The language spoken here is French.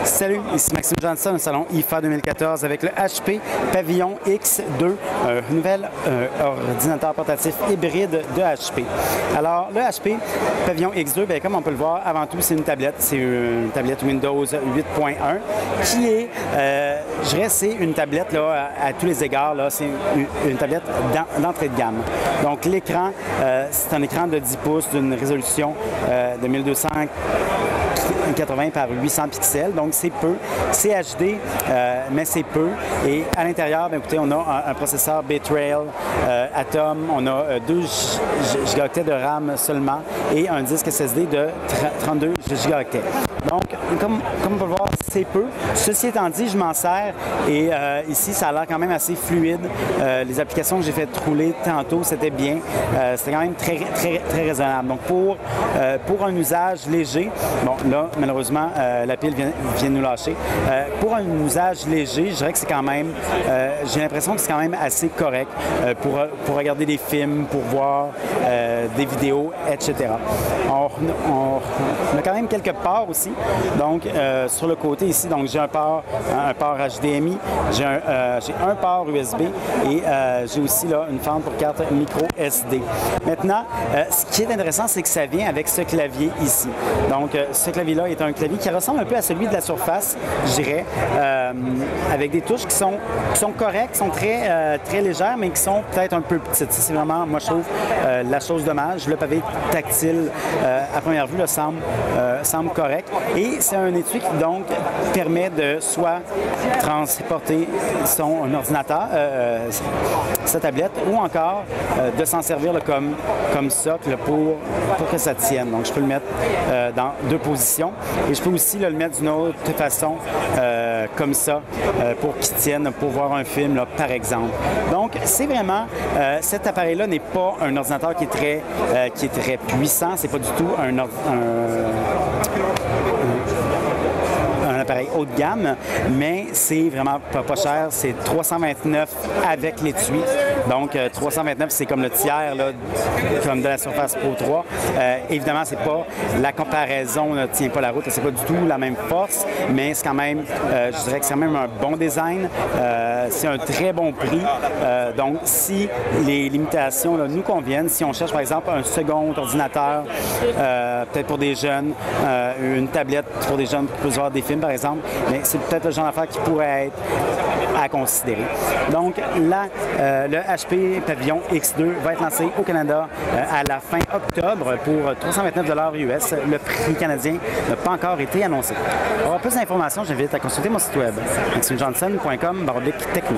Salut, ici Maxime Johnson au salon IFA 2014 avec le HP Pavillon X2, un nouvel ordinateur portatif hybride de HP. Alors, le HP Pavillon X2, bien, comme on peut le voir, avant tout, c'est une tablette. C'est une tablette Windows 8.1 qui est, je dirais, c'est une tablette là, à tous les égards. C'est une tablette d'entrée de gamme. Donc, l'écran, c'est un écran de 10 pouces d'une résolution de 1280 par 800 pixels, donc c'est peu. C'est HD, mais c'est peu. Et à l'intérieur, écoutez, on a un processeur Bitrail Atom, on a 2 gigaoctets de RAM seulement et un disque SSD de 32 gigaoctets. Donc, comme on peut le voir, c'est peu. Ceci étant dit, je m'en sers et ici, ça a l'air quand même assez fluide. Les applications que j'ai fait rouler tantôt, c'était bien. C'était quand même très raisonnable. Donc, pour un usage léger, bon, là, malheureusement, la pile vient de nous lâcher. Pour un usage léger, je dirais que c'est quand même, j'ai l'impression que c'est quand même assez correct pour regarder des films, pour voir des vidéos, etc. On a quand même quelques ports aussi. Donc, sur le côté ici, donc j'ai un port HDMI, j'ai un port USB et j'ai aussi là une fente pour carte micro SD. Maintenant, ce qui est intéressant, c'est que ça vient avec ce clavier ici. Donc, ce clavier-là est un clavier qui ressemble un peu à celui de la Surface, je dirais, avec des touches qui sont correctes, qui sont très légères, mais qui sont peut-être un peu petites. C'est vraiment, moi, je trouve, la chose dommage. Le pavé tactile, à première vue, là, semble correct. Et c'est un étui qui, donc, permet de soit transporter son ordinateur, sa tablette, ou encore de s'en servir là, comme socle pour que ça tienne. Donc, je peux le mettre dans 2 positions et je peux aussi là, le mettre d'une autre façon, comme ça, pour qu'il tienne, pour voir un film, là, par exemple. Donc, c'est vraiment, cet appareil-là n'est pas un ordinateur qui est très puissant. C'est pas du tout un appareil haut de gamme, mais c'est vraiment pas cher. C'est 329 avec l'étui. Donc, 329, c'est comme le tiers là, comme de la Surface Pro 3. Évidemment, c'est pas la comparaison ne tient pas la route. C'est pas du tout la même force, mais c'est quand même, je dirais que c'est quand même un bon design. C'est un très bon prix. Donc, si les limitations là, nous conviennent, si on cherche par exemple un second ordinateur, peut-être pour des jeunes, une tablette pour des jeunes qui peuvent voir des films par exemple, mais c'est peut-être le genre d'affaire qui pourrait être à considérer. Donc là, le HP Pavillon X2 va être lancé au Canada à la fin octobre pour 329 US. Le prix canadien n'a pas encore été annoncé. Pour avoir plus d'informations, j'invite à consulter mon site web, maximejohnson.com/techno.